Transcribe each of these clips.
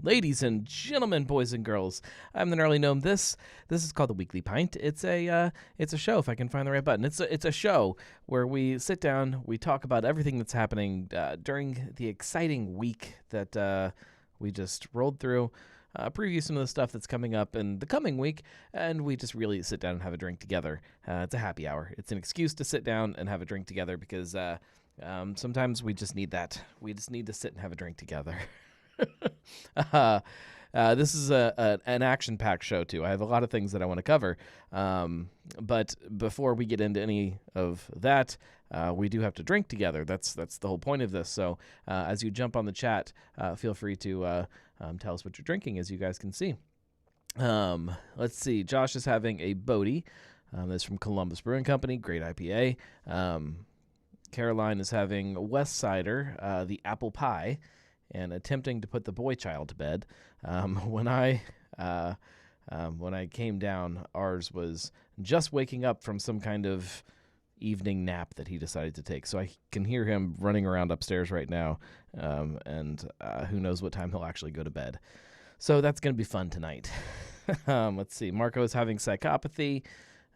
Ladies and gentlemen, boys and girls, I'm the gnarly gnome. This is called the Weekly Pint. It's a show. If I can find the right button, it's a show where we sit down, we talk about everything that's happening during the exciting week that we just rolled through. Preview some of the stuff that's coming up in the coming week, and we just really sit down and have a drink together. It's a happy hour. It's an excuse to sit down and have a drink together because sometimes we just need that. We just need to sit and have a drink together. This is an action-packed show, too. I have a lot of things that I want to cover. But before we get into any of that, we do have to drink together. That's the whole point of this. So as you jump on the chat, feel free to tell us what you're drinking, as you guys can see. Let's see. Josh is having a Bodhi. That's from Columbus Brewing Company. Great IPA. Caroline is having West Cider, the apple pie, and attempting to put the boy child to bed. When I came down, ours was just waking up from some kind of evening nap that he decided to take. So I can hear him running around upstairs right now, and who knows what time he'll actually go to bed. So that's going to be fun tonight. Let's see. Marco is having psychopathy.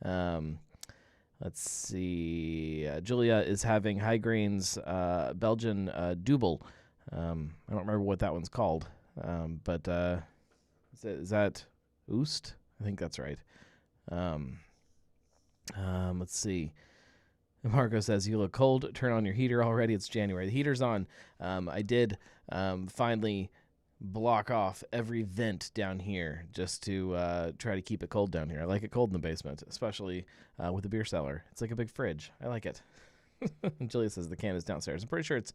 Let's see. Julia is having high grains Belgian Double. I don't remember what that one's called, but is that Oost? I think that's right. Let's see. Marco says, you look cold. Turn on your heater already. It's January. The heater's on. I did finally block off every vent down here just to try to keep it cold down here. I like it cold in the basement, especially with the beer cellar. It's like a big fridge. I like it. Julia says the can is downstairs. I'm pretty sure it's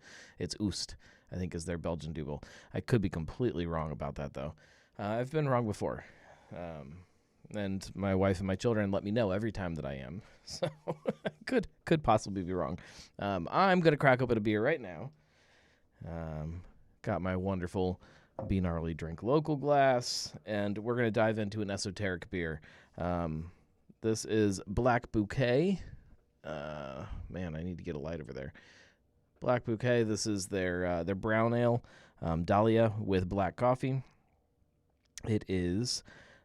Oost, I think, is their Belgian Double. I could be completely wrong about that, though. I've been wrong before. And my wife and my children let me know every time that I am. So I could possibly be wrong. I'm going to crack open a beer right now. Got my wonderful Be Gnarly Drink Local glass, and we're going to dive into an esoteric beer. This is Black Bouquet. Man, I need to get a light over there. Black Bouquet, this is their brown ale, Dahlia with black coffee. It is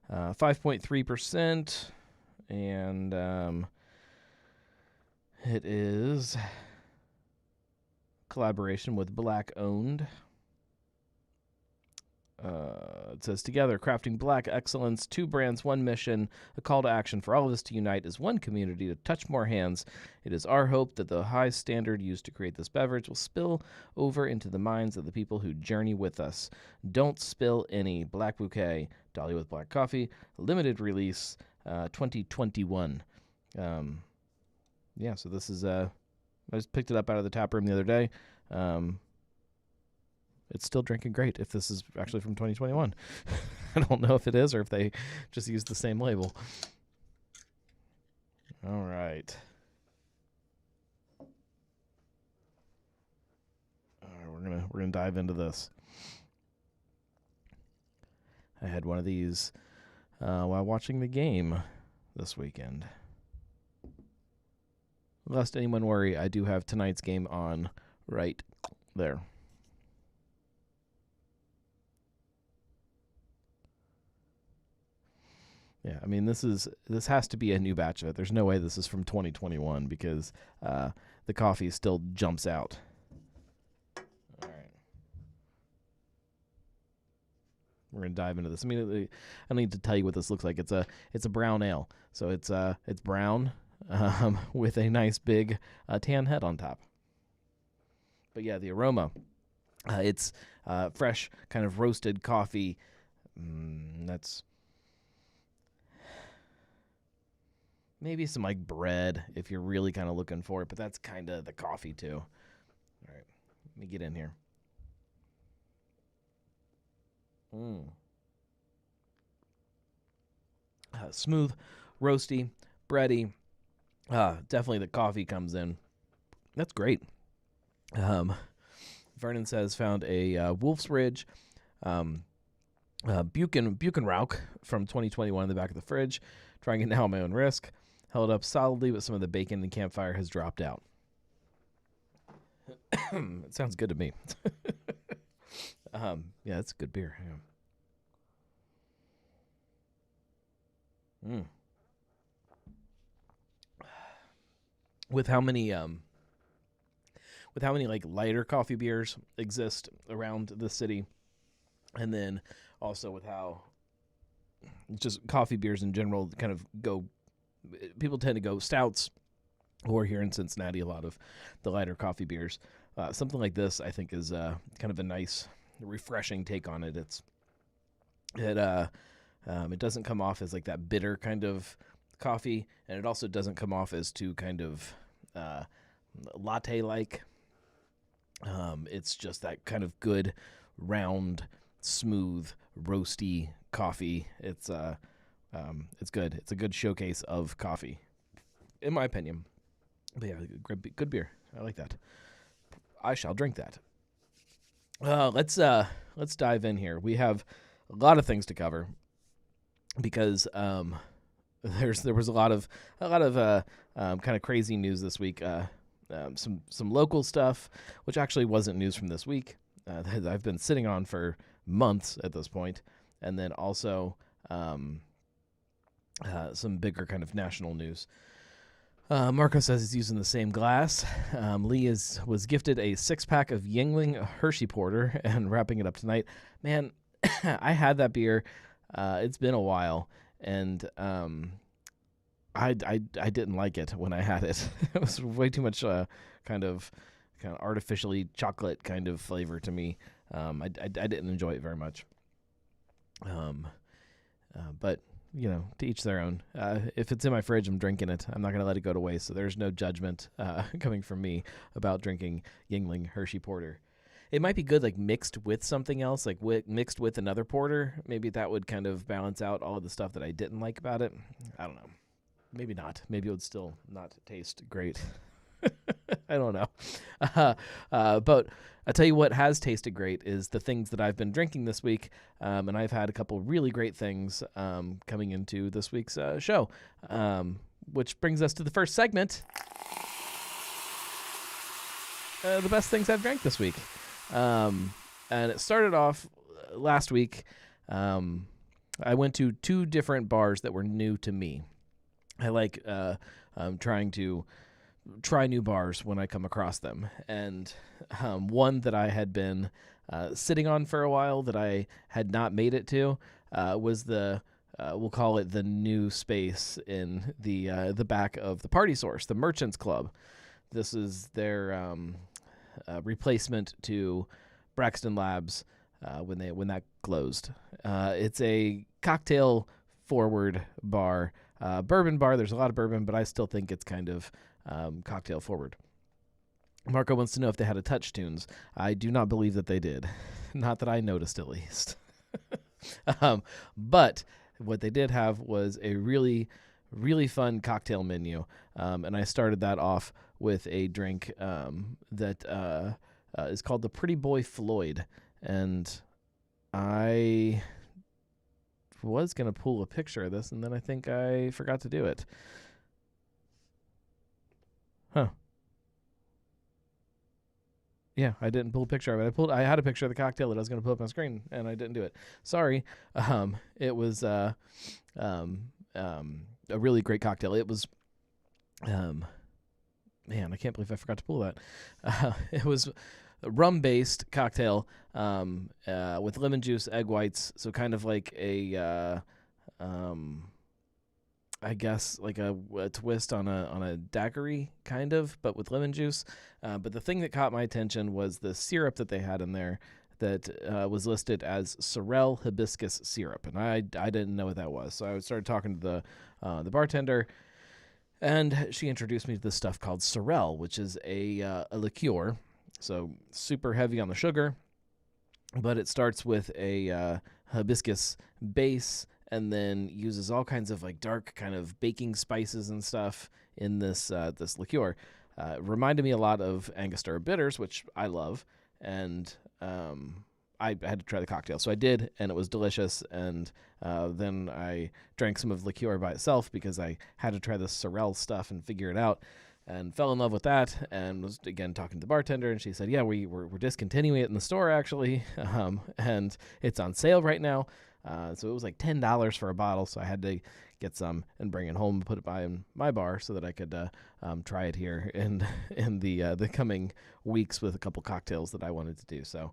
5.3%, and it is collaboration with Black Owned. It says, together, crafting black excellence, 2 brands, 1 mission, a call to action for all of us to unite as one community to touch more hands. It is our hope that the high standard used to create this beverage will spill over into the minds of the people who journey with us. Don't spill any. Black Bouquet, Dahlia with black coffee, limited release, 2021. Yeah, so this is, I just picked it up out of the tap room the other day. It's still drinking great if this is actually from 2021. I don't know if it is or if they just used the same label. All right. We're gonna dive into this. I had one of these while watching the game this weekend. Lest anyone worry, I do have tonight's game on right there. Yeah, I mean, this has to be a new batch of it. There's no way this is from 2021 because the coffee still jumps out. All right. We're going to dive into this. Immediately, I don't need to tell you what this looks like. It's a brown ale. So it's brown with a nice big tan head on top. But yeah, the aroma, it's fresh kind of roasted coffee. That's maybe some like bread if you're really kind of looking for it, but that's kind of the coffee too. All right, let me get in here. Smooth, roasty, bready. Definitely the coffee comes in. That's great. Vernon says found a Wolf's Ridge Buchenrauch from 2021 in the back of the fridge. Trying it now on my own risk. Held up solidly, but some of the bacon and campfire has dropped out. It sounds good to me. Yeah, it's a good beer. Yeah. Mm. With how many like lighter coffee beers exist around the city, and then also with how just coffee beers in general kind of go, people tend to go stouts, or here in Cincinnati, a lot of the lighter coffee beers. Something like this, I think, is kind of a nice, refreshing take on it. It doesn't come off as like that bitter kind of coffee, and it also doesn't come off as too kind of latte-like. It's just that kind of good, round, smooth, roasty coffee. It's good. It's a good showcase of coffee, in my opinion. But yeah, good beer. I like that. I shall drink that. Let's dive in here. We have a lot of things to cover because there was a lot of kind of crazy news this week. Some local stuff, which actually wasn't news from this week. That I've been sitting on for months at this point, and then also some bigger kind of national news. Marco says he's using the same glass. Lee was gifted a 6-pack of Yingling Hershey Porter and wrapping it up tonight. Man, I had that beer. It's been a while, and I didn't like it when I had it. It was way too much kind of artificially chocolate kind of flavor to me. I didn't enjoy it very much. But to each their own. If it's in my fridge, I'm drinking it. I'm not going to let it go to waste, so there's no judgment coming from me about drinking Yingling Hershey Porter. It might be good, like, mixed with something else, like mixed with another porter. Maybe that would kind of balance out all of the stuff that I didn't like about it. I don't know. Maybe not. Maybe it would still not taste great. I don't know. But I'll tell you what has tasted great is the things that I've been drinking this week. And I've had a couple really great things coming into this week's show, which brings us to the first segment. The best things I've drank this week. And it started off last week. I went to 2 different bars that were new to me. I like trying to try new bars when I come across them. And one that I had been sitting on for a while that I had not made it to was we'll call it the new space in the back of the Party Source, the Merchants Club. This is their replacement to Braxton Labs when that closed. It's a cocktail forward bar. Bourbon bar. There's a lot of bourbon, but I still think it's kind of cocktail forward. Marco wants to know if they had a touch tunes. I do not believe that they did. Not that I noticed, at least. But what they did have was a really, really fun cocktail menu. And I started that off with a drink that is called the Pretty Boy Floyd. And I was going to pull a picture of this, and then I think I forgot to do it. Huh. Yeah, I didn't pull a picture of it. I had a picture of the cocktail that I was going to put up on screen, and I didn't do it. Sorry. It was a really great cocktail. It was, man, I can't believe I forgot to pull that. It was a rum-based cocktail with lemon juice, egg whites, so kind of like a, I guess like a twist on a daiquiri kind of, but with lemon juice. But the thing that caught my attention was the syrup that they had in there that was listed as Sorrel hibiscus syrup, and I didn't know what that was. So I started talking to the bartender, and she introduced me to this stuff called Sorrel, which is a liqueur. So super heavy on the sugar, but it starts with a hibiscus base and then uses all kinds of like dark kind of baking spices and stuff in this liqueur. Reminded me a lot of Angostura bitters, which I love, and I had to try the cocktail. So I did, and it was delicious, and then I drank some of the liqueur by itself because I had to try the Sorrel stuff and figure it out. And fell in love with that, and was again talking to the bartender, and she said, "Yeah, we're discontinuing it in the store actually, and it's on sale right now." So it was like $10 for a bottle, so I had to get some and bring it home and put it by in my bar so that I could try it here in the coming weeks with a couple cocktails that I wanted to do. So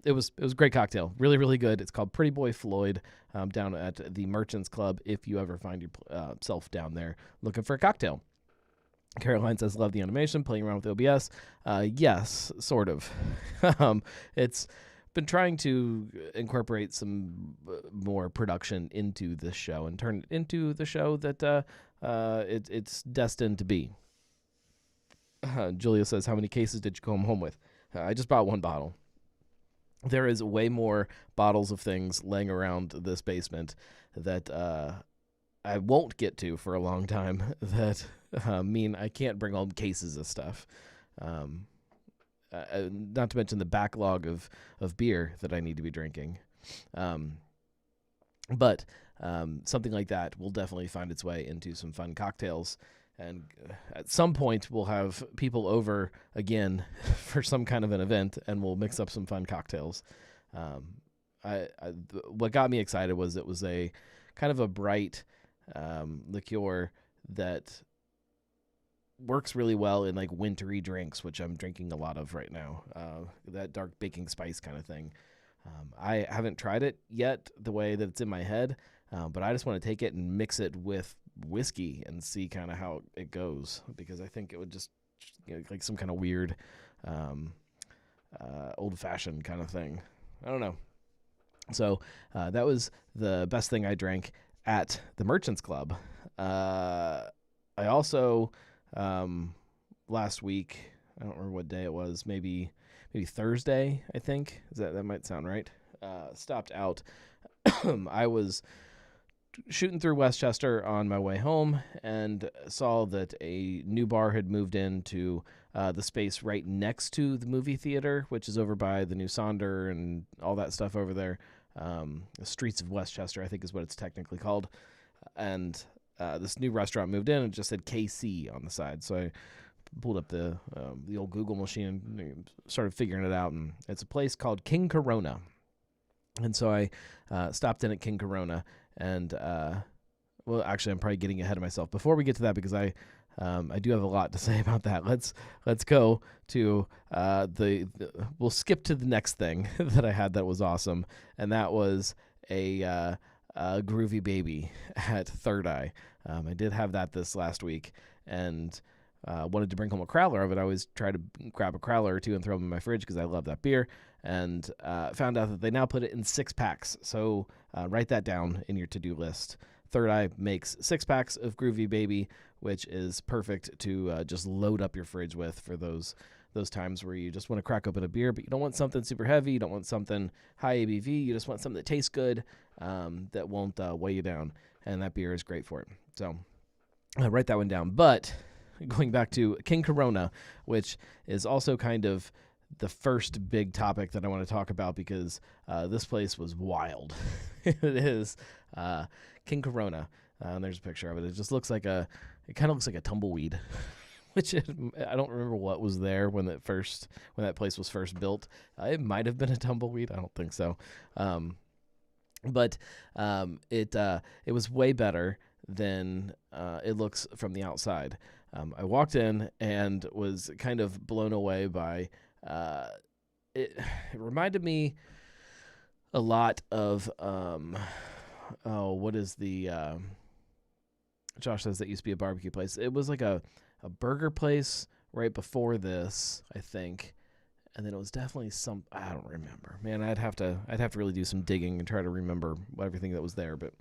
it was a great cocktail, really, really good. It's called Pretty Boy Floyd, down at the Merchants Club. If you ever find yourself down there looking for a cocktail. Caroline says, love the animation, playing around with OBS. Yes, sort of. It's been trying to incorporate some more production into this show and turn it into the show that it's destined to be. Julia says, how many cases did you come home with? I just bought one bottle. There is way more bottles of things laying around this basement that I won't get to for a long time that mean I can't bring home cases of stuff. Not to mention the backlog of beer that I need to be drinking. But something like that will definitely find its way into some fun cocktails. And at some point, we'll have people over again for some kind of an event, and we'll mix up some fun cocktails. What got me excited was it was a kind of a bright liqueur that works really well in like wintry drinks, which I'm drinking a lot of right now. That dark baking spice kind of thing. I haven't tried it yet the way that it's in my head, but I just want to take it and mix it with whiskey and see kind of how it goes, because I think it would just like some kind of weird old-fashioned kind of thing. I don't know. So that was the best thing I drank at the Merchants Club. I also last week, I don't remember what day it was, maybe Thursday, I think. That might sound right. Stopped out. I was shooting through Westchester on my way home and saw that a new bar had moved into the space right next to the movie theater, which is over by the new Sonder and all that stuff over there. The Streets of Westchester, I think is what it's technically called. And this new restaurant moved in and it just said KC on the side. So I pulled up the old Google machine and started figuring it out. And it's a place called King Corona. And so I stopped in at King Corona. And, well, actually, I'm probably getting ahead of myself. Before we get to that, because I do have a lot to say about that, let's go to we'll skip to the next thing that I had that was awesome, and that was a Groovy Baby at Third Eye. I did have that this last week, and wanted to bring home a crowler of it. I always try to grab a crowler or two and throw them in my fridge because I love that beer, and found out that they now put it in 6-packs. So write that down in your to-do list. Third Eye makes 6-packs of Groovy Baby, which is perfect to just load up your fridge with for those times where you just want to crack open a beer, but you don't want something super heavy, you don't want something high ABV, you just want something that tastes good, that won't weigh you down, and that beer is great for it. So write that one down. But going back to King Corona, which is also kind of the first big topic that I want to talk about, because this place was wild. It is King Corona. And there's a picture of it. It just looks like it kind of looks like a tumbleweed, which I don't remember what was there when that place was first built. It might have been a tumbleweed. I don't think so. But it was way better than it looks from the outside. I walked in and was kind of blown away by it reminded me a lot of what is the Josh says that used to be a barbecue place. It was like a burger place right before this, I think. And then it was definitely I don't remember. Man, I'd have to really do some digging and try to remember everything that was there, but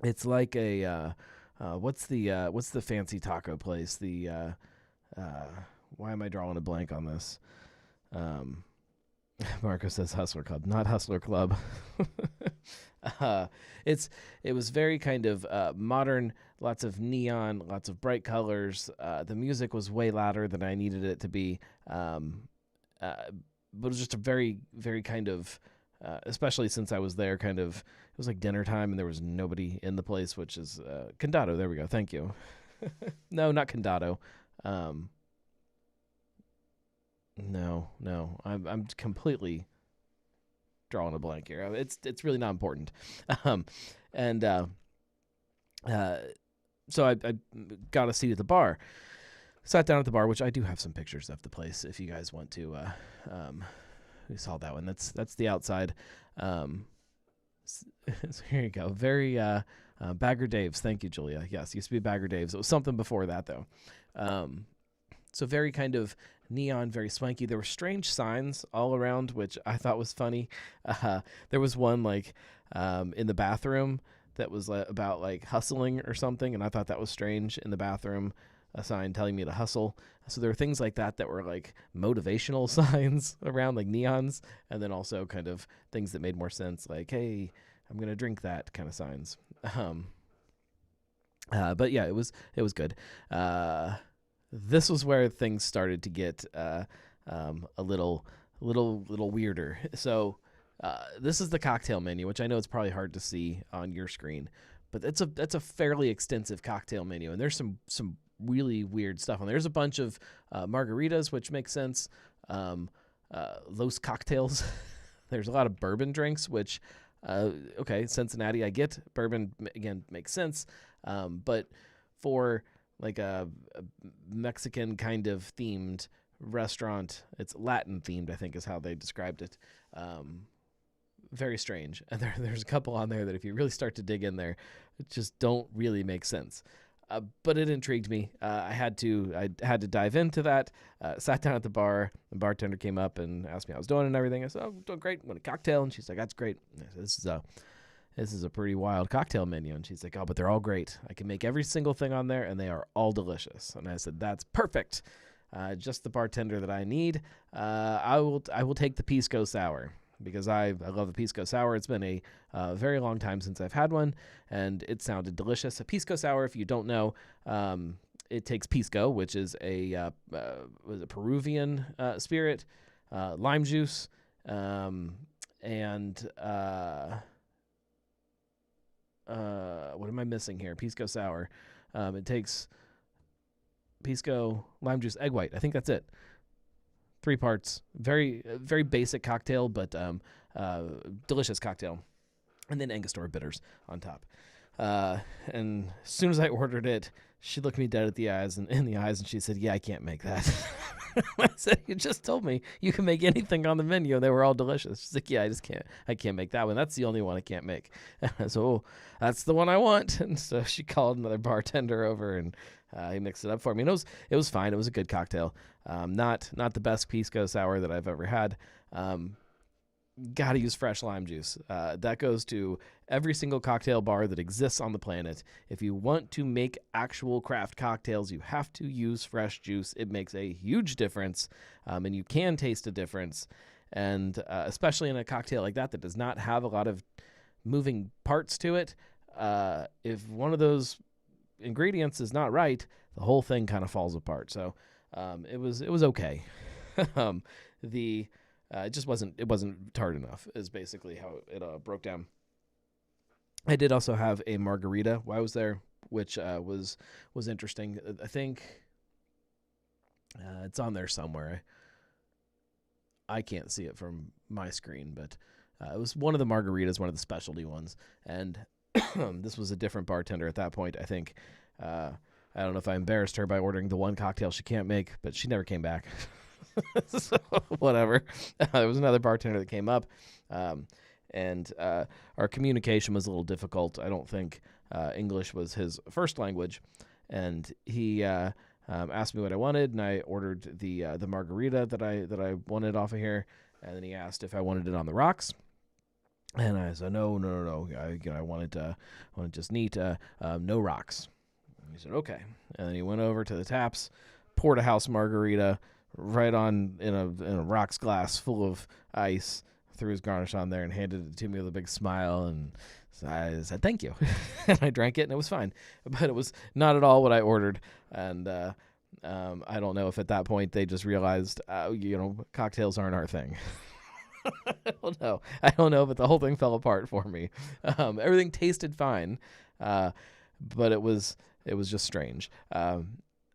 it's like a what's the fancy taco place? Why am I drawing a blank on this? Marco says Hustler Club, not Hustler Club. It was very kind of modern, lots of neon, lots of bright colors. The music was way louder than I needed it to be, but it was just a very, very kind of, especially since I was there, kind of, it was like dinner time and there was nobody in the place, which is Condado. There we go. Thank you. No, not Condado. No, I'm completely drawing a blank here. It's really not important. And so I got a seat at the bar. Sat down at the bar, which I do have some pictures of the place if you guys want to. We saw that one. That's the outside. So here you go. Very Bagger Dave's. Thank you, Julia. Yes, used to be Bagger Dave's. It was something before that though. So very kind of neon, very swanky. There were strange signs all around, which I thought was funny. There was one like in the bathroom that was about like hustling or something, and I thought that was strange. In the bathroom, a sign telling me to hustle. So there were things like that were like motivational signs around, like neons, and then also kind of things that made more sense, like, hey, I'm going to drink that kind of signs. But yeah, it was good. This was where things started to get a little weirder. So this is the cocktail menu, which I know it's probably hard to see on your screen, but that's a fairly extensive cocktail menu, and there's some really weird stuff. And there's a bunch of margaritas, which makes sense. Los cocktails. There's a lot of bourbon drinks, which, okay, Cincinnati, I get. Bourbon, again, makes sense. But for like a Mexican kind of themed restaurant, it's Latin themed, I think is how they described it. Very strange. And there's a couple on there that if you really start to dig in there, it just don't really make sense. But it intrigued me. I had to dive into that. Sat down at the bar. The bartender came up and asked me how I was doing and everything. I said, "Oh, doing great. Want a cocktail?" And she's like, "That's great." And I said, This is a pretty wild cocktail menu." And she's like, "Oh, but they're all great. I can make every single thing on there, and they are all delicious." And I said, "That's perfect. Just the bartender that I need. I will take the Pisco Sour." Because I love a Pisco Sour. It's been a very long time since I've had one, and it sounded delicious. A Pisco Sour, if you don't know, it takes Pisco, which is a Peruvian spirit, lime juice, and what am I missing here? Pisco Sour. It takes Pisco, lime juice, egg white. I think that's it. 3 parts, very basic cocktail, but delicious cocktail, and then Angostura bitters on top. And as soon as I ordered it, she looked me dead in the eyes, and she said, "Yeah, I can't make that." I said, "You just told me you can make anything on the menu, and they were all delicious." She's like, "Yeah, I can't make that one. That's the only one I can't make." So that's the one I want. And so she called another bartender over, and he mixed it up for me. And it was fine. It was a good cocktail. Not the best Pisco Sour that I've ever had. Got to use fresh lime juice. That goes to every single cocktail bar that exists on the planet. If you want to make actual craft cocktails, you have to use fresh juice. It makes a huge difference, and you can taste a difference. And especially in a cocktail like that does not have a lot of moving parts to it, if one of those ingredients is not right, the whole thing kind of falls apart. So it was okay. It just wasn't tart enough is basically how it broke down. I did also have a margarita while I was there, which was interesting. I think it's on there somewhere. I can't see it from my screen, but it was one of the margaritas, one of the specialty ones, and this was a different bartender at that point. I think I don't know if I embarrassed her by ordering the one cocktail she can't make, but she never came back. So whatever. There was another bartender that came up, and our communication was a little difficult. I don't think English was his first language, and he asked me what I wanted, and I ordered the margarita that I wanted off of here, and then he asked if I wanted it on the rocks. And I said, no. I wanted just neat, no rocks. And he said, okay. And then he went over to the taps, poured a house margarita right on in a rocks glass full of ice, threw his garnish on there, and handed it to me with a big smile. And so I said, thank you. And I drank it, and it was fine. But it was not at all what I ordered. And I don't know if at that point they just realized, cocktails aren't our thing. I don't know, but the whole thing fell apart for me. Everything tasted fine, but it was just strange.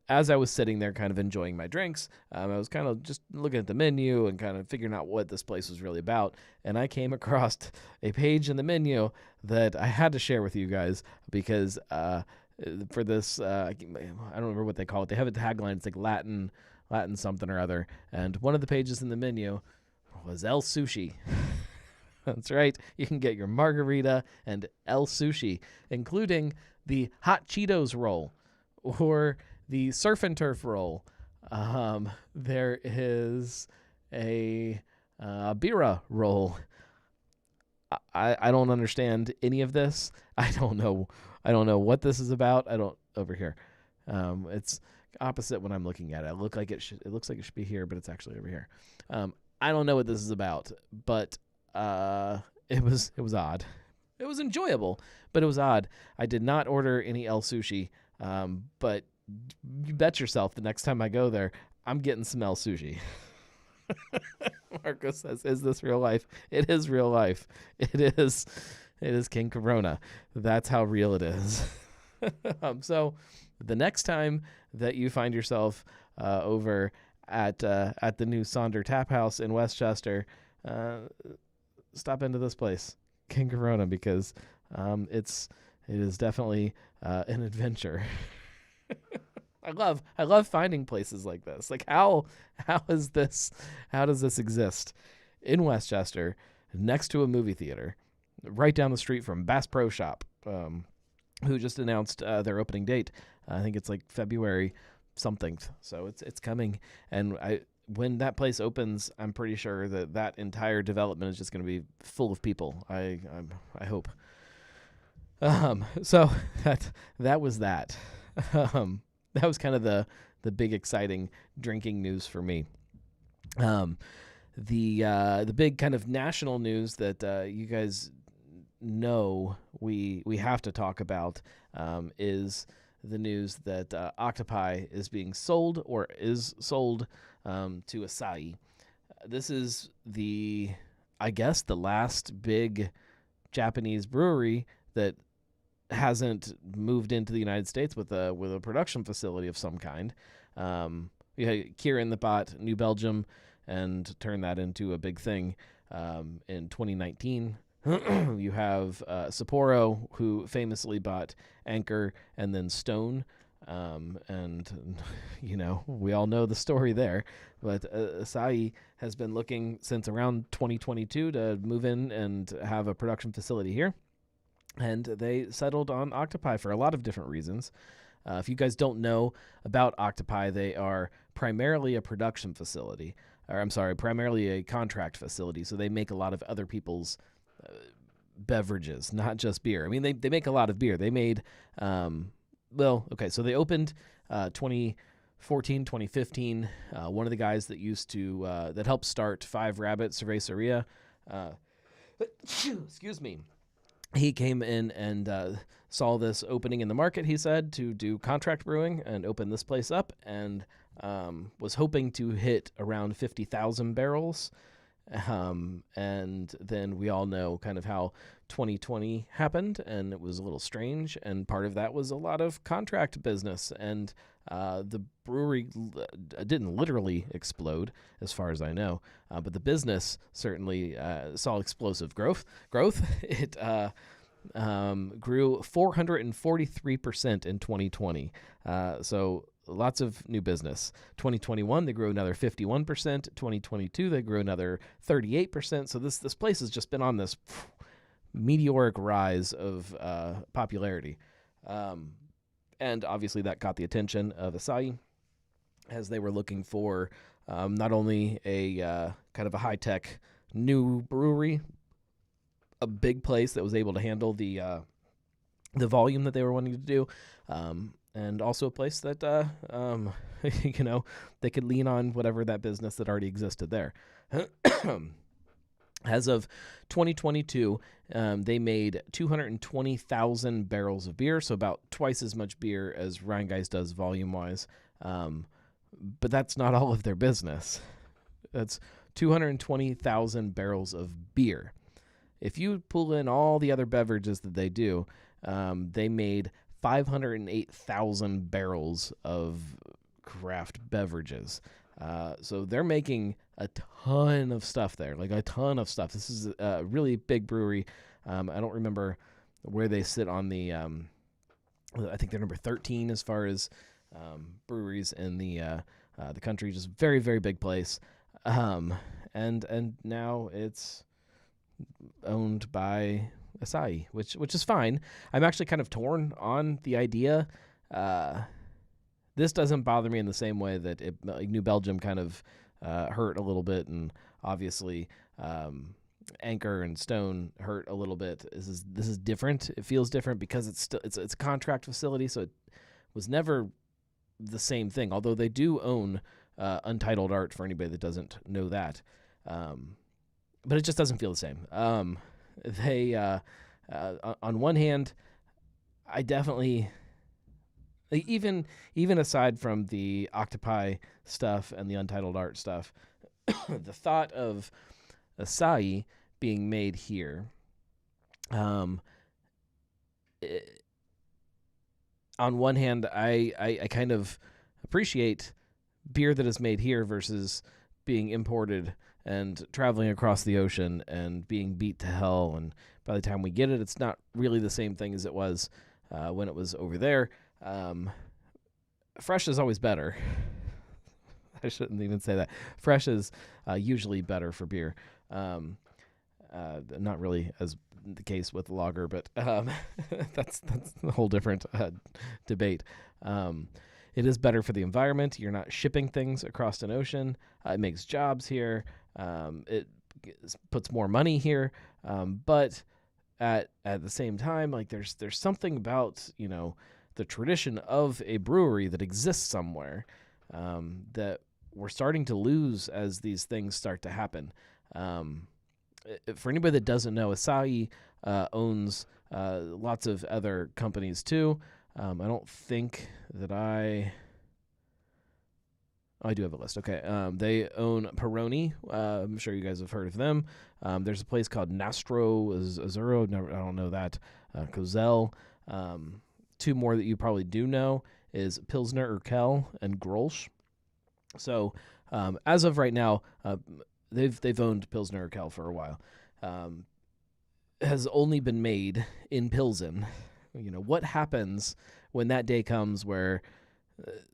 as I was sitting there kind of enjoying my drinks, I was kind of just looking at the menu and kind of figuring out what this place was really about. And I came across a page in the menu that I had to share with you guys because for this, I don't remember what they call it. They have a tagline. It's like Latin something or other. And one of the pages in the menu was El Sushi. That's right. You can get your margarita and El Sushi, including the Hot Cheetos roll or the Surf and Turf roll. There is a Bira roll. I don't understand any of this. I don't know what this is about. Over here. It's opposite when I'm looking at it. It looks like it should be here, but it's actually over here. I don't know what this is about, but it was odd. It was enjoyable, but it was odd. I did not order any El Sushi, but you bet yourself the next time I go there, I'm getting some El Sushi. Marco says, "Is this real life?" It is real life. It is King Corona. That's how real it is. So the next time that you find yourself over at the new Sonder Tap House in Westchester, stop into this place, King Corona, because it is definitely an adventure. I love finding places like this. Like how does this exist in Westchester next to a movie theater, right down the street from Bass Pro Shop, who just announced their opening date. I think it's like February something. So it's coming, and when that place opens, I'm pretty sure that entire development is just going to be full of people. I hope. So that was that. That was kind of the big exciting drinking news for me. The big kind of national news that you guys know we have to talk about is the news that Octopi is being sold or is sold to Asahi. This is I guess the last big Japanese brewery that hasn't moved into the United States with a production facility of some kind. You had Kirin that bought New Belgium and turned that into a big thing in 2019. You have Sapporo, who famously bought Anchor and then Stone. And, we all know the story there. But Asahi has been looking since around 2022 to move in and have a production facility here. And they settled on Octopi for a lot of different reasons. If you guys don't know about Octopi, they are primarily a production facility. Primarily a contract facility. So they make a lot of other people's beverages, not just beer. I mean, they make a lot of beer. They made, so they opened 2014, 2015. One of the guys that helped start Five Rabbit Cerveceria, excuse me, he came in and saw this opening in the market, he said, to do contract brewing and open this place up, and was hoping to hit around 50,000 barrels. And then we all know kind of how 2020 happened, and it was a little strange, and part of that was a lot of contract business, and the brewery didn't literally explode, as far as I know, but the business certainly saw explosive growth. It grew 443% in 2020, so lots of new business. 2021, they grew another 51%. 2022, they grew another 38%. So this place has just been on this meteoric rise of popularity. And obviously that got the attention of Asahi, as they were looking for not only a kind of a high-tech new brewery, a big place that was able to handle the volume that they were wanting to do, and also a place that, they could lean on whatever that business that already existed there. As of 2022, they made 220,000 barrels of beer, so about twice as much beer as Rhinegeist does volume-wise. But that's not all of their business. That's 220,000 barrels of beer. If you pull in all the other beverages that they do, they made 508,000 barrels of craft beverages. So they're making a ton of stuff there, like a ton of stuff. This is a really big brewery. I don't remember where they sit on the. I think they're number 13 as far as breweries in the country. Just very, very big place. And now it's owned by Asahi, which is fine. I'm actually kind of torn on the idea. This doesn't bother me in the same way that like New Belgium kind of hurt a little bit, and obviously Anchor and Stone hurt a little bit. This is different. It feels different because it's a contract facility, so it was never the same thing. Although they do own Untitled Art, for anybody that doesn't know that, but it just doesn't feel the same. They on one hand, I definitely. Even aside from the Octopi stuff and the Untitled Art stuff, the thought of Asahi being made here, on one hand, I kind of appreciate beer that is made here versus being imported and traveling across the ocean and being beat to hell. And by the time we get it, it's not really the same thing as it was when it was over there. Fresh is always better. I shouldn't even say that. Fresh is usually better for beer. Not really as the case with lager, but that's a whole different debate. It is better for the environment. You're not shipping things across an ocean. It makes jobs here. It puts more money here. But at the same time, like there's something about, the tradition of a brewery that exists somewhere that we're starting to lose as these things start to happen. For anybody that doesn't know, Asahi owns lots of other companies too. I don't think that I do have a list. Okay. They own Peroni. I'm sure you guys have heard of them. There's a place called Nastro Azzurro. I don't know that. Kozel. Two more that you probably do know is Pilsner Urquell and Grolsch. So as of right now, they've owned Pilsner Urquell for a while. Has only been made in Pilsen. What happens when that day comes where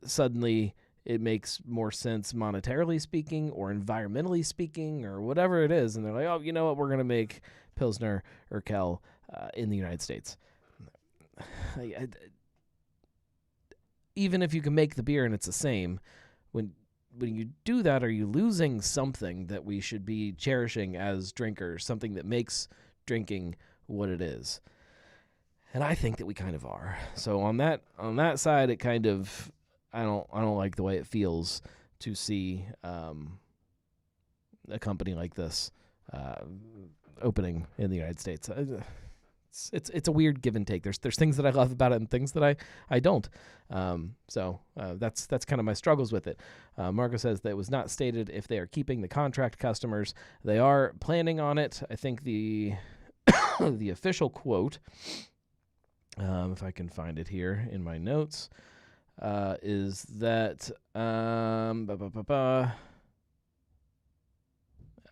suddenly it makes more sense monetarily speaking or environmentally speaking or whatever it is, and they're like, oh, you know what, we're going to make Pilsner Urquell in the United States. Even if you can make the beer and it's the same, when you do that, are you losing something that we should be cherishing as drinkers, something that makes drinking what it is? And I think that we kind of are. So on that side, it kind of I don't like the way it feels to see a company like this opening in the United States. It's a weird give and take. There's things that I love about it and things that I don't. So that's kind of my struggles with it. Marco says that it was not stated if they are keeping the contract customers. They are planning on it. I think the the official quote, if I can find it here in my notes, is that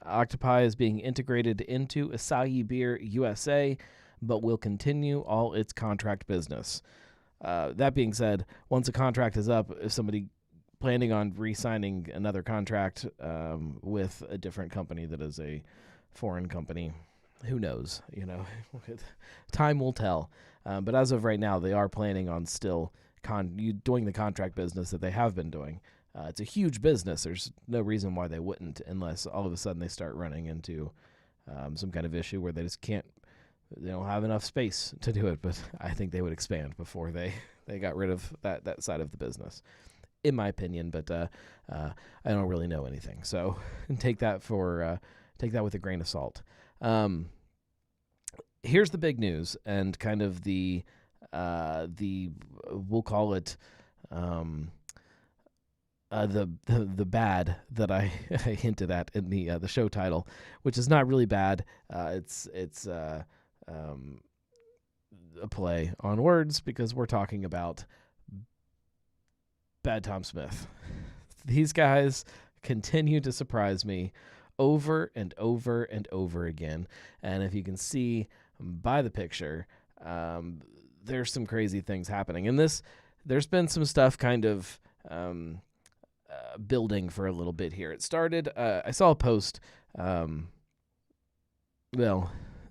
Octopi is being integrated into Asahi Beer USA, but will continue all its contract business. That being said, once a contract is up, if somebody planning on re-signing another contract with a different company that is a foreign company, who knows? Time will tell. But as of right now, they are planning on still doing the contract business that they have been doing. It's a huge business. There's no reason why they wouldn't, unless all of a sudden they start running into some kind of issue where they just can't. They don't have enough space to do it. But I think they would expand before they got rid of that side of the business, in my opinion. But I don't really know anything, so take that with a grain of salt. Here's the big news, and kind of the we'll call it the bad that I hinted at in the show title, which is not really bad. It's a play on words because we're talking about Bad Tom Smith. These guys continue to surprise me over and over and over again. And if you can see by the picture, there's some crazy things happening. And there's been some stuff kind of building for a little bit here. It started, I saw a post, well,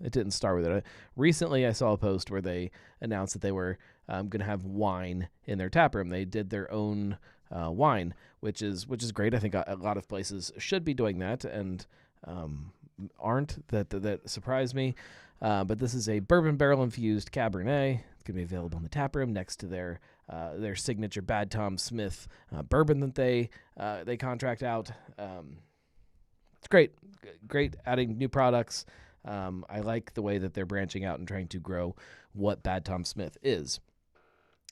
it didn't start with it. Recently, I saw a post where they announced that they were going to have wine in their tap room. They did their own wine, which is great. I think a lot of places should be doing that and aren't. That surprised me. But this is a bourbon barrel infused Cabernet. It's going to be available in the tap room next to their signature Bad Tom Smith bourbon that they contract out. It's great adding new products. I like the way that they're branching out and trying to grow what Bad Tom Smith is.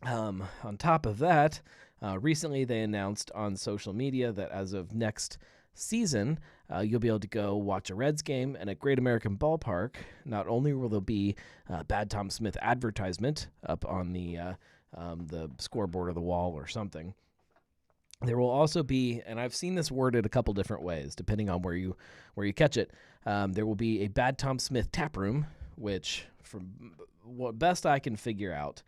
On top of that, recently they announced on social media that as of next season, you'll be able to go watch a Reds game, and at Great American Ballpark, not only will there be Bad Tom Smith advertisement up on the scoreboard or the wall or something, there will also be, and I've seen this worded a couple different ways depending on where you catch it. There will be a Bad Tom Smith tap room, which from what best I can figure out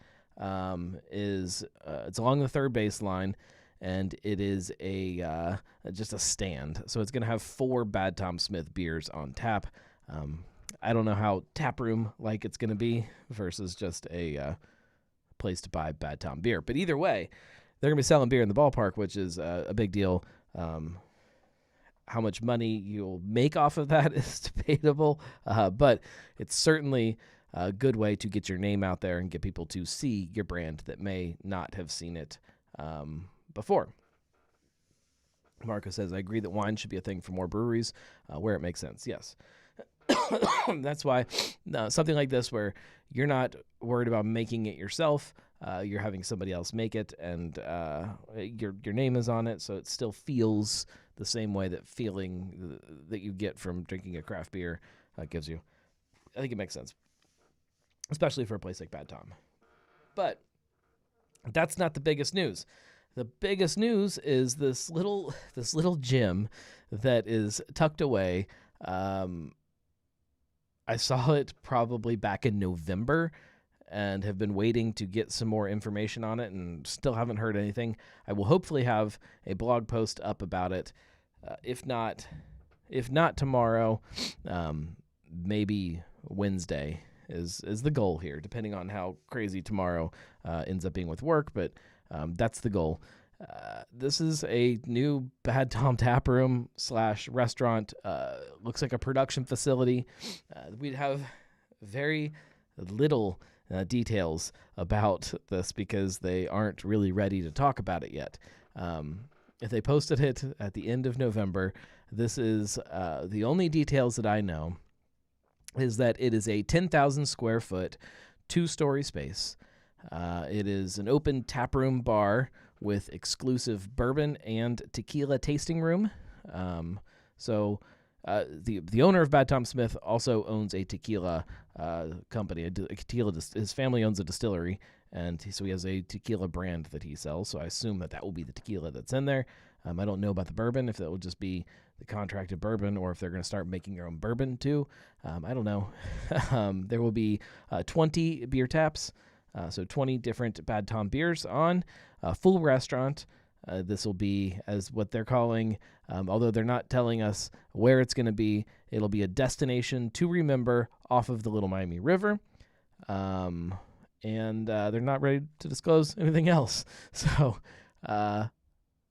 is it's along the third baseline, and it is just a stand. So it's going to have 4 Bad Tom Smith beers on tap. I don't know how tap room like it's going to be versus just a place to buy Bad Tom beer, but either way, they're going to be selling beer in the ballpark, which is a big deal. How much money you'll make off of that is debatable, but it's certainly a good way to get your name out there and get people to see your brand that may not have seen it before. Marco says, I agree that wine should be a thing for more breweries where it makes sense. Yes. That's why something like this where you're not worried about making it yourself, you're having somebody else make it, and your name is on it, so it still feels the same way that feeling that you get from drinking a craft beer gives you. I think it makes sense, especially for a place like Bad Tom. But that's not the biggest news. The biggest news is this little gym that is tucked away. I saw it probably back in November and have been waiting to get some more information on it and still haven't heard anything. I will hopefully have a blog post up about it. If not tomorrow, maybe Wednesday is the goal here, depending on how crazy tomorrow ends up being with work, but that's the goal. This is a new Bad Tom tap room / restaurant. Looks like a production facility. We'd have very little details about this because they aren't really ready to talk about it yet. If they posted it at the end of November, this is the only details that I know is that it is a 10,000 square foot, 2-story space. It is an open tap room bar with exclusive bourbon and tequila tasting room. So the owner of Bad Tom Smith also owns a tequila company. His family owns a distillery, and so he has a tequila brand that he sells. So I assume that will be the tequila that's in there. I don't know about the bourbon, if that will just be the contracted bourbon or if they're going to start making their own bourbon too. I don't know. There will be 20 beer taps, so 20 different Bad Tom beers on a full restaurant. This will be, as what they're calling, although they're not telling us where it's going to be, it'll be a destination to remember off of the Little Miami River. And they're not ready to disclose anything else. So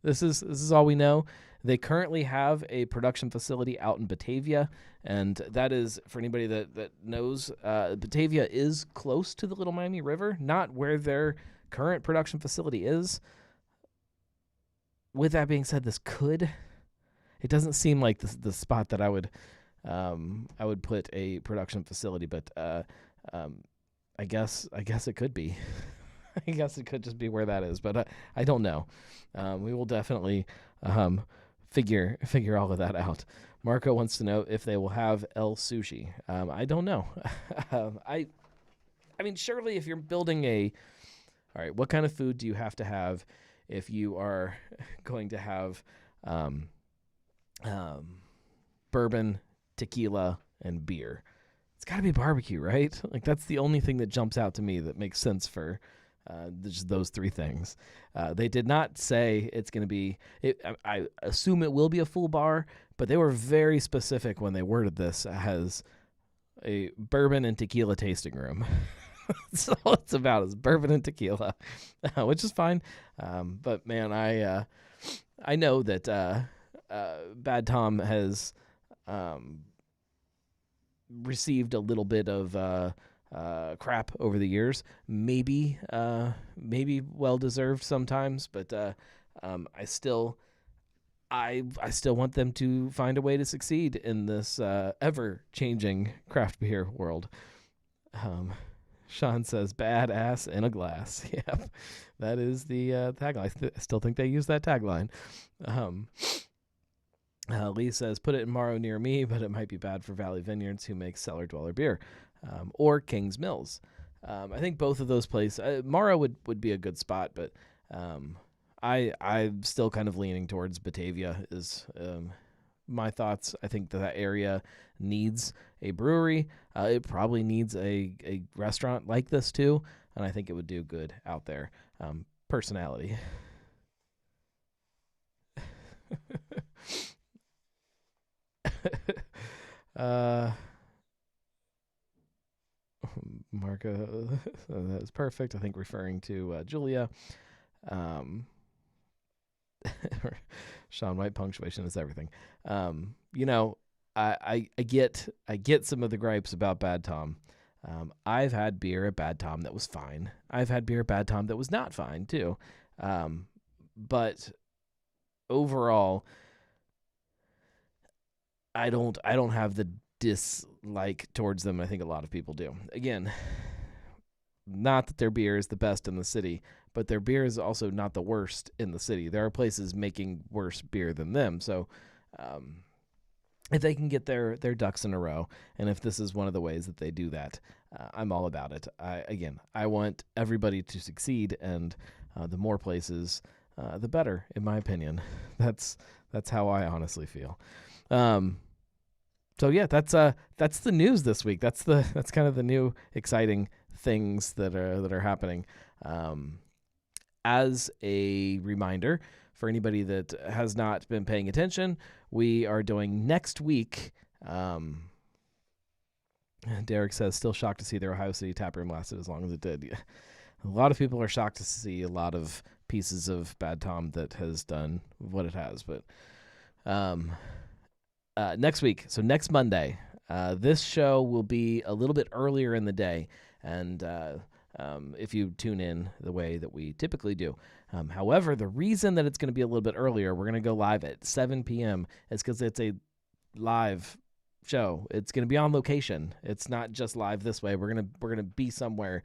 this is all we know. They currently have a production facility out in Batavia, and that is, for anybody that knows, Batavia is close to the Little Miami River, not where their current production facility is. With that being said, it doesn't seem like the spot that I would put a production facility, but I guess it could be. I guess it could just be where that is, but I don't know. We will definitely figure all of that out. Marco wants to know if they will have El Sushi. I don't know. I mean, surely if you're building all right, what kind of food do you have to have if you are going to have bourbon, tequila, and beer. It's got to be barbecue, right? Like, that's the only thing that jumps out to me that makes sense for just those three things. They did not say it's going to be, I assume it will be a full bar, but they were very specific when they worded this as a bourbon and tequila tasting room. That's all it's about, is bourbon and tequila, which is fine. But man, I know that Bad Tom has received a little bit of crap over the years. Maybe well deserved sometimes, but I still want them to find a way to succeed in this ever changing craft beer world. Sean says, "Badass in a glass." Yep, that is the tagline. I still think they use that tagline. Lee says, "Put it in Morrow near me, but it might be bad for Valley Vineyards, who makes Cellar Dweller beer, or King's Mills." I think both of those places. Morrow would be a good spot, but I'm still kind of leaning towards Batavia. Is my thoughts. I think that area needs a brewery. It probably needs a restaurant like this too, and I think it would do good out there. Personality. Marco, that is perfect. I think referring to Julia. Sean White, punctuation is everything. I get some of the gripes about Bad Tom. I've had beer at Bad Tom that was fine. I've had beer at Bad Tom that was not fine too. But overall, I don't have the dislike towards them I think a lot of people do. Again, not that their beer is the best in the city, but their beer is also not the worst in the city. There are places making worse beer than them. So if they can get their ducks in a row, and if this is one of the ways that they do that, I'm all about it. I want everybody to succeed, and the more places, the better, in my opinion. That's how I honestly feel. So yeah, that's the news this week. That's kind of the new exciting things that are happening. As a reminder for anybody that has not been paying attention, we are doing next week. Derek says, "Still shocked to see their Ohio City taproom lasted as long as it did." Yeah. A lot of people are shocked to see a lot of pieces of Bad Tom that has done what it has, but next week, so next Monday, this show will be a little bit earlier in the day, and if you tune in the way that we typically do. However, the reason that it's going to be a little bit earlier, we're going to go live at 7 p.m., is because it's a live show. It's going to be on location. It's not just live this way. We're gonna be somewhere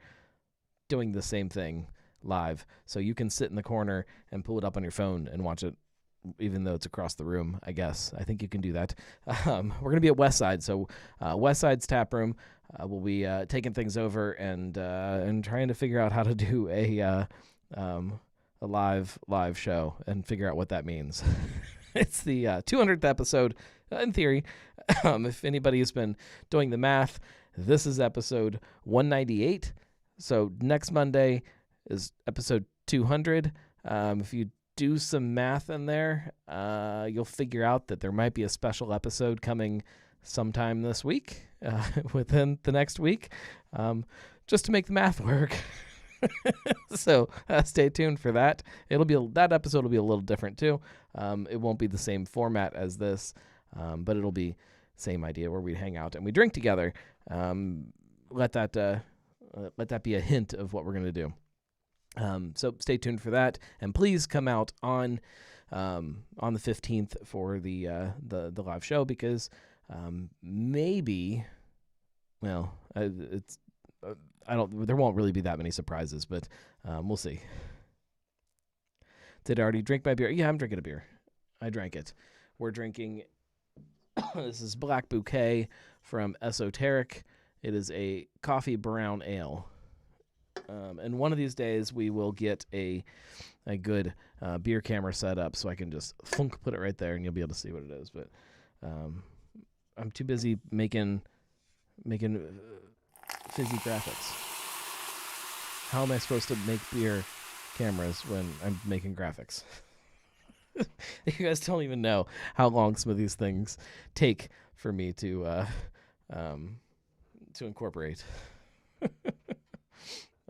doing the same thing live, so you can sit in the corner and pull it up on your phone and watch it, even though it's across the room. I guess I think you can do that. We're gonna be at Westside, so Westside's tap room. We'll be taking things over and trying to figure out how to do a live show and figure out what that means. It's the 200th episode, in theory. If anybody has been doing the math, this is episode 198. So next Monday is episode 200. If you do some math in there, you'll figure out that there might be a special episode coming sometime this week, within the next week, just to make the math work. So stay tuned for that. That episode will be a little different too. It won't be the same format as this, but it'll be same idea where we hang out and we drink together. Let that be a hint of what we're going to do. So stay tuned for that, and please come out on the 15th for the live show, because maybe, well, there won't really be that many surprises, but we'll see. Did I already drink my beer? Yeah, I'm drinking a beer. I drank it. We're drinking. This is Black Bouquet from Esoteric. It is a coffee brown ale. And one of these days we will get a good beer camera set up so I can just put it right there and you'll be able to see what it is. But I'm too busy making fizzy graphics. How am I supposed to make beer cameras when I'm making graphics? You guys don't even know how long some of these things take for me to incorporate.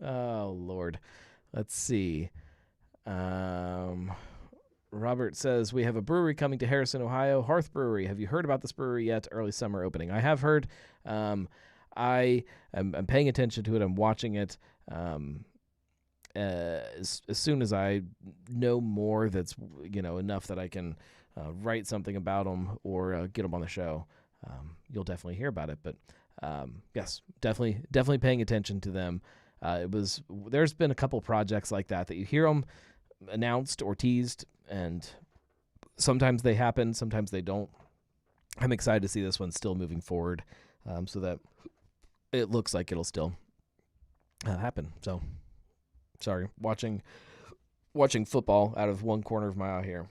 Oh, Lord. Let's see. Robert says, we have a brewery coming to Harrison, Ohio, Hearth Brewery. Have you heard about this brewery yet? Early summer opening. I have heard. I'm paying attention to it. I'm watching it. As soon as I know more that's, enough that I can write something about them or get them on the show, you'll definitely hear about it. But yes, definitely paying attention to them. There's been a couple projects like that you hear them announced or teased, and sometimes they happen, sometimes they don't. I'm excited to see this one still moving forward, so that it looks like it'll still happen. So, sorry, watching football out of one corner of my eye here.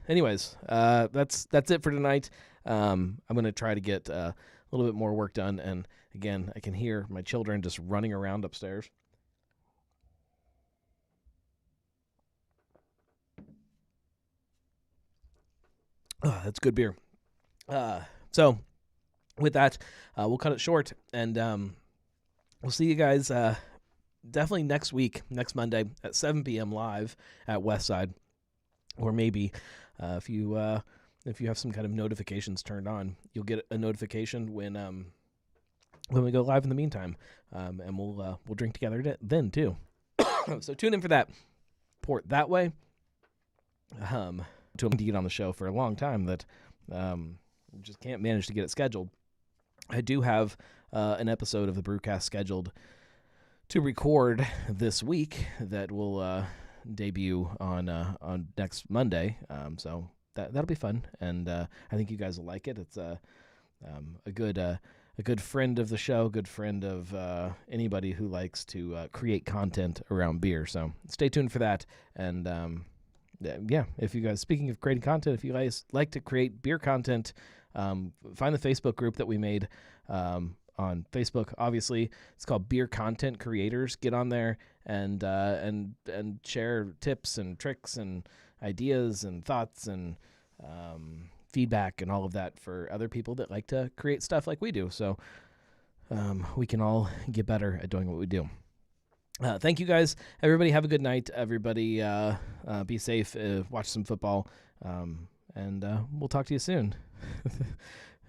Anyways, that's it for tonight. I'm gonna try to get a little bit more work done, and again, I can hear my children just running around upstairs. That's good beer. So with that, we'll cut it short, and we'll see you guys definitely next week, next Monday at 7 p.m. live at Westside, or maybe if you have some kind of notifications turned on, you'll get a notification when we go live in the meantime, and we'll drink together then too. So tune in for that. Port that way. To get on the show for a long time that just can't manage to get it scheduled. I do have an episode of the Brewcast scheduled to record this week that will debut on next Monday. So that'll be fun, and I think you guys will like it. It's a good friend of the show, good friend of anybody who likes to create content around beer. So stay tuned for that, and yeah, if you guys, speaking of creating content, if you guys like to create beer content, find the Facebook group that we made on Facebook. Obviously, it's called Beer Content Creators. Get on there and share tips and tricks and ideas and thoughts and feedback and all of that for other people that like to create stuff like we do. So we can all get better at doing what we do. Thank you guys. Everybody have a good night. Everybody be safe. Watch some football. And we'll talk to you soon.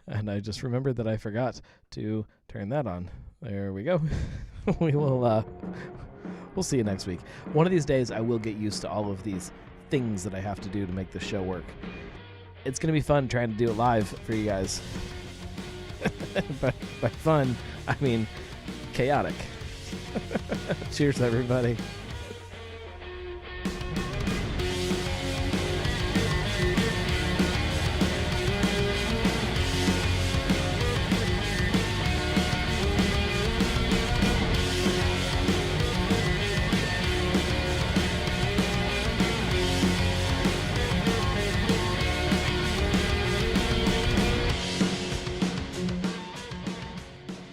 And I just remembered that I forgot to turn that on. There we go. We'll see you next week. One of these days I will get used to all of these things that I have to do to make the show work. It's going to be fun trying to do it live for you guys. By fun, I mean chaotic. Cheers, everybody.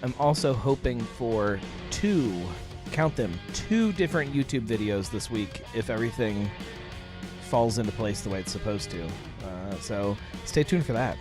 I'm also hoping for two different YouTube videos this week if everything falls into place the way it's supposed to. So stay tuned for that.